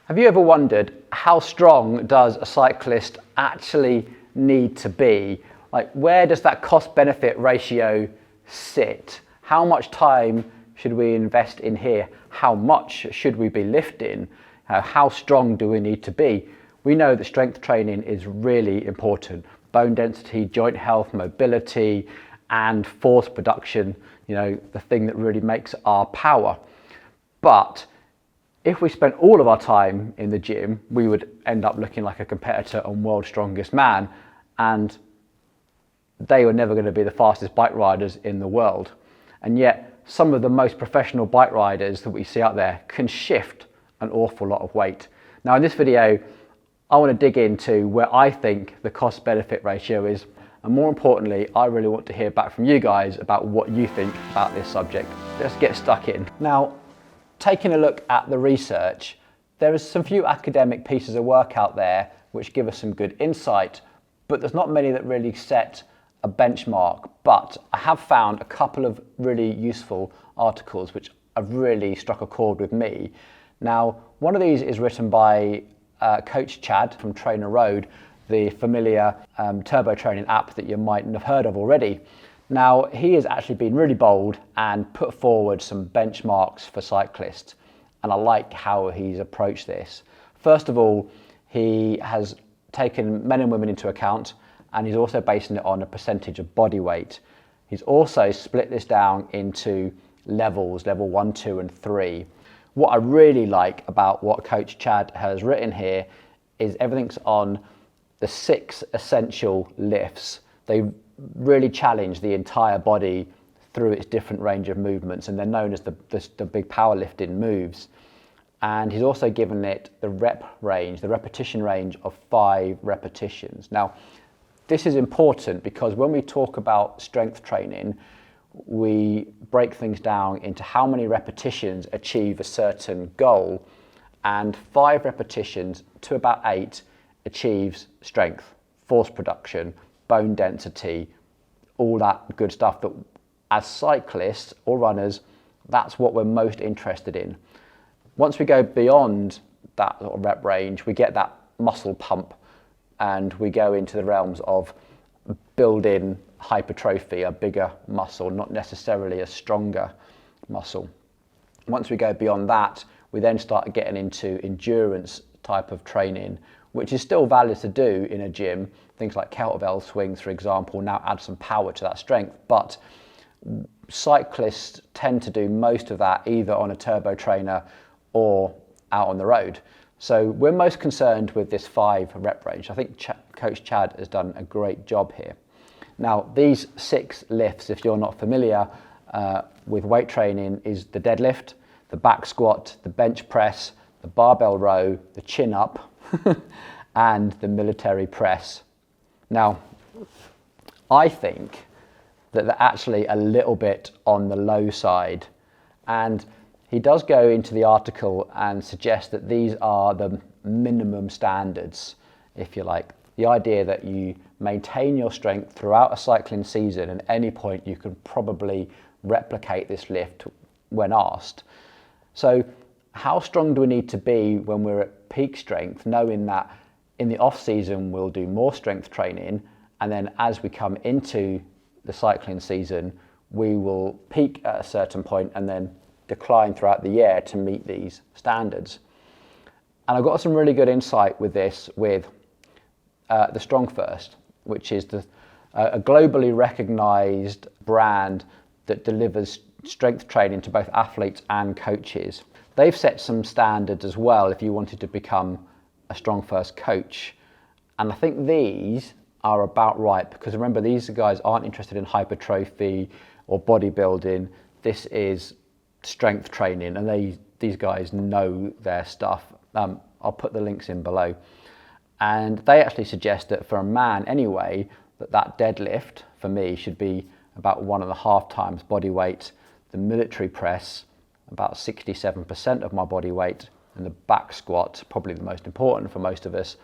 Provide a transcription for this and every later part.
Have you ever wondered how strong does a cyclist actually need to be? Like, where does that cost-benefit ratio sit? How much time should we invest in here? How much should we be lifting? How strong do we need to be? We know that strength training is really important. Bone density, joint health, mobility, and force production, the thing that really makes our power. But if we spent all of our time in the gym, we would end up looking like a competitor on World's Strongest Man, and they were never going to be the fastest bike riders in the world. And yet, some of the most professional bike riders that we see out there can shift an awful lot of weight. Now, in this video, I want to dig into where I think the cost-benefit ratio is, and more importantly, I really want to hear back from you guys about what you think about this subject. Let's get stuck in. Now, taking a look at the research, there is some few academic pieces of work out there which give us some good insight, but there's not many that really set a benchmark. But I have found a couple of really useful articles which have really struck a chord with me. Now, one of these is written by Coach Chad from TrainerRoad, the familiar turbo training app that you might have heard of already. Now, he has actually been really bold and put forward some benchmarks for cyclists, and I like how he's approached this. First of all, he has taken men and women into account, and he's also basing it on a percentage of body weight. He's also split this down into levels, level 1, 2, and 3. What I really like about what Coach Chad has written here is everything's on the 6 essential lifts. They really challenge the entire body through its different range of movements, and they're known as the big powerlifting moves. And he's also given it the repetition range of 5 repetitions. Now, this is important because when we talk about strength training, we break things down into how many repetitions achieve a certain goal, and 5 repetitions to about 8 achieves strength, force production, bone density, all that good stuff that as cyclists or runners, that's what we're most interested in. Once we go beyond that sort of rep range, we get that muscle pump and we go into the realms of building hypertrophy, a bigger muscle, not necessarily a stronger muscle. Once we go beyond that, we then start getting into endurance type of training, which is still valid to do in a gym. Things like kettlebell swings, for example, now add some power to that strength. But cyclists tend to do most of that either on a turbo trainer or out on the road. So we're most concerned with this 5 rep range. I think Coach Chad has done a great job here. Now, these 6 lifts, if you're not familiar with weight training, is the deadlift, the back squat, the bench press, the barbell row, the chin up, and the military press. Now, I think that they're actually a little bit on the low side, and he does go into the article and suggest that these are the minimum standards, if you like. The idea that you maintain your strength throughout a cycling season, and at any point you can probably replicate this lift when asked. So how strong do we need to be when we're at peak strength, knowing that in the off season we'll do more strength training, and then as we come into the cycling season we will peak at a certain point and then decline throughout the year to meet these standards. And I've got some really good insight with this with the Strong First, which is a globally recognized brand that delivers strength training to both athletes and coaches. They've set some standards as well if you wanted to become a Strong First coach. And I think these are about right, because remember, these guys aren't interested in hypertrophy or bodybuilding. This is strength training, and these guys know their stuff. I'll put the links in below. And they actually suggest that for a man anyway, that deadlift for me should be about 1.5 times body weight, the military press about 67% of my body weight, and the back squat, probably the most important for most of us,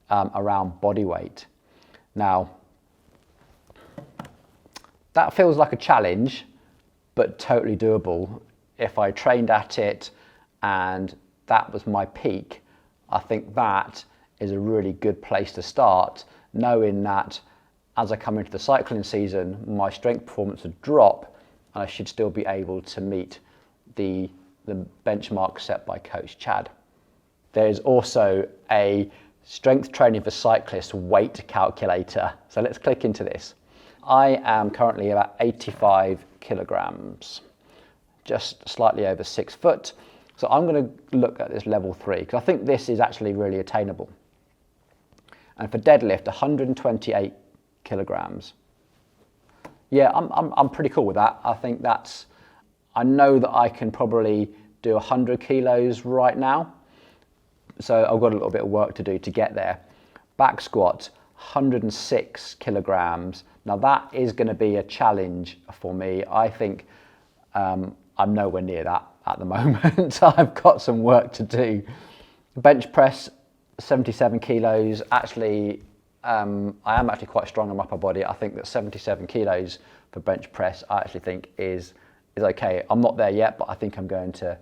around body weight. Now, that feels like a challenge, but totally doable. If I trained at it and that was my peak, I think that is a really good place to start, knowing that as I come into the cycling season, my strength performance would drop and I should still be able to meet the benchmark set by Coach Chad. There's also a strength training for cyclists weight calculator. So let's click into this. I am currently about 85 kilograms, just slightly over 6 foot. So I'm going to look at this level 3 because I think this is actually really attainable. And for deadlift, 128 kilograms. Yeah, I'm pretty cool with that. I think I know that I can probably do 100 kilos right now. So I've got a little bit of work to do to get there. Back squat, 106 kilograms. Now that is going to be a challenge for me. I think I'm nowhere near that at the moment. I've got some work to do. Bench press, 77 kilos. Actually, I am actually quite strong on my upper body. I think that 77 kilos for bench press, I actually think is okay. I'm not there yet, but I think I'm going to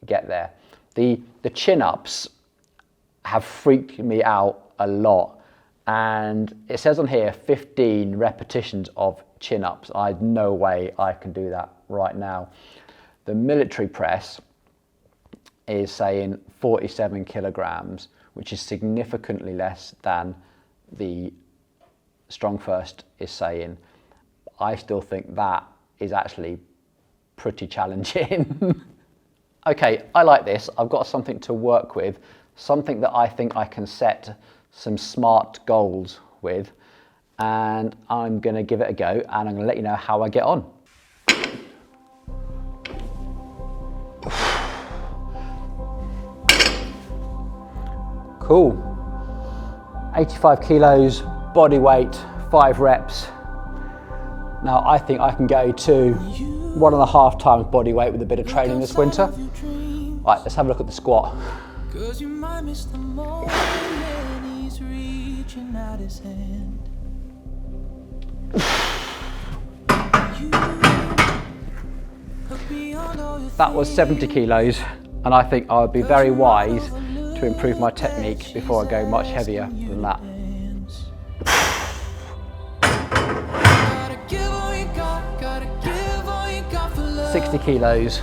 get there. The chin-ups have freaked me out a lot, and it says on here 15 repetitions of chin-ups. I had no way I can do that right now. The military press is saying 47 kilograms, which is significantly less than the Strong First is saying. I still think that is actually pretty challenging. Okay, I like this. I've got something to work with, something that I think I can set some smart goals with, and I'm going to give it a go, and I'm going to let you know how I get on. Cool. 85 kilos, body weight, 5 reps. Now I think I can go to 1.5 times body weight with a bit of training this winter. Right, let's have a look at the squat. That was 70 kilos, and I think I would be very wise to improve my technique before I go much heavier than that. 60 kilos,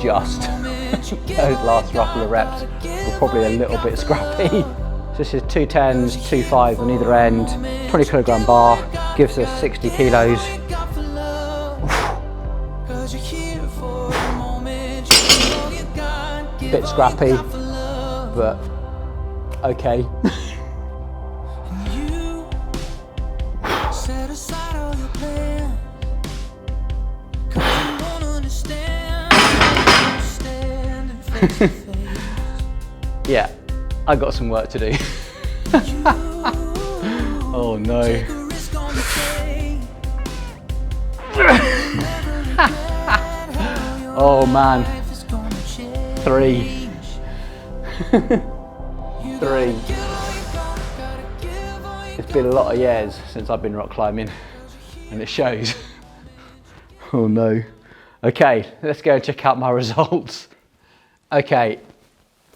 just. Those last couple of reps were probably a little bit scrappy. So this is 2 10s, 2 5s on either end, 20 kilogram bar, gives us 60 kilos. Bit scrappy, but okay. Yeah, I got some work to do. Oh no. Oh man. 3. 3. It's been a lot of years since I've been rock climbing, and it shows. Oh no. Okay, let's go and check out my results. Okay,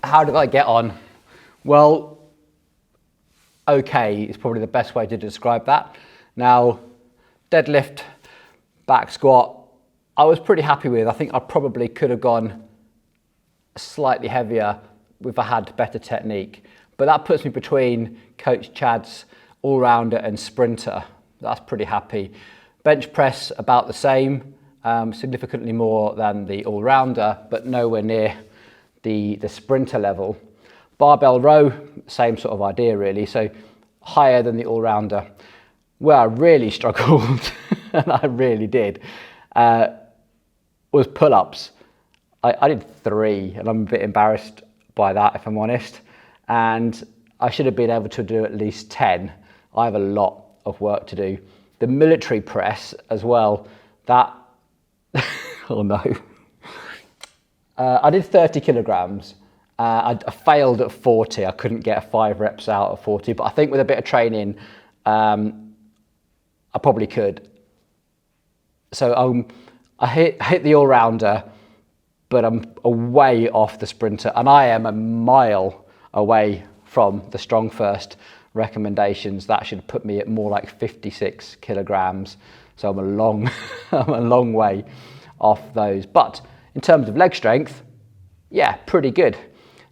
how did I get on? Well, okay is probably the best way to describe that. Now, deadlift, back squat, I was pretty happy with. I think I probably could have gone slightly heavier if I had better technique. But that puts me between Coach Chad's all-rounder and sprinter. That's pretty happy. Bench press, about the same, significantly more than the all-rounder, but nowhere near the sprinter level. Barbell row, same sort of idea really, so higher than the all-rounder. Where I really struggled, and I really did, was pull-ups. I did 3, and I'm a bit embarrassed by that, if I'm honest, and I should have been able to do at least 10. I have a lot of work to do. The military press as well, that, oh no. I did 30 kilograms. I failed at 40. I couldn't get 5 reps out of 40, but I think with a bit of training, I probably could. So I hit the all-rounder, but I'm way off the sprinter, and I am a mile away from the Strong First recommendations. That should put me at more like 56 kilograms. So I'm a long, I'm a long way off those. But in terms of leg strength, yeah, pretty good.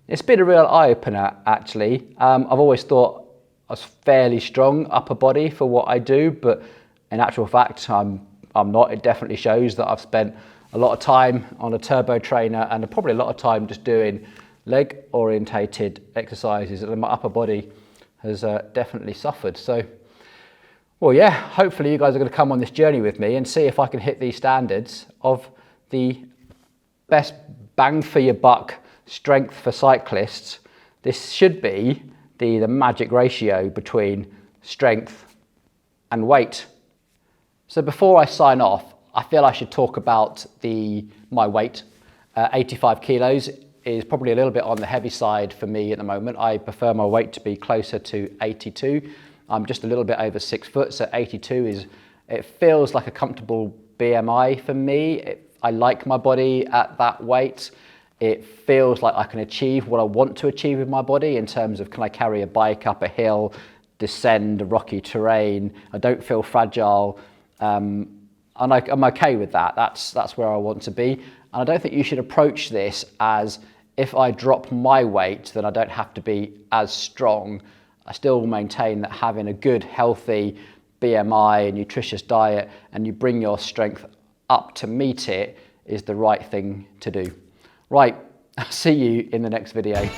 It's been a real eye-opener, actually. I've always thought I was fairly strong upper body for what I do, but in actual fact, I'm not. It definitely shows that I've spent a lot of time on a turbo trainer and probably a lot of time just doing leg orientated exercises, and my upper body has definitely suffered. So, well, yeah, hopefully you guys are going to come on this journey with me and see if I can hit these standards of the best bang for your buck strength for cyclists. This should be the magic ratio between strength and weight. So before I sign off, I feel I should talk about my weight. 85 kilos is probably a little bit on the heavy side for me at the moment. I prefer my weight to be closer to 82. I'm just a little bit over 6 foot, so 82 it feels like a comfortable BMI for me. I like my body at that weight. It feels like I can achieve what I want to achieve with my body in terms of, can I carry a bike up a hill, descend a rocky terrain? I don't feel fragile, and I'm okay with that. That's where I want to be. And I don't think you should approach this as, if I drop my weight, then I don't have to be as strong. I still maintain that having a good, healthy BMI and nutritious diet, and you bring your strength up to meet it, is the right thing to do. Right, I'll see you in the next video.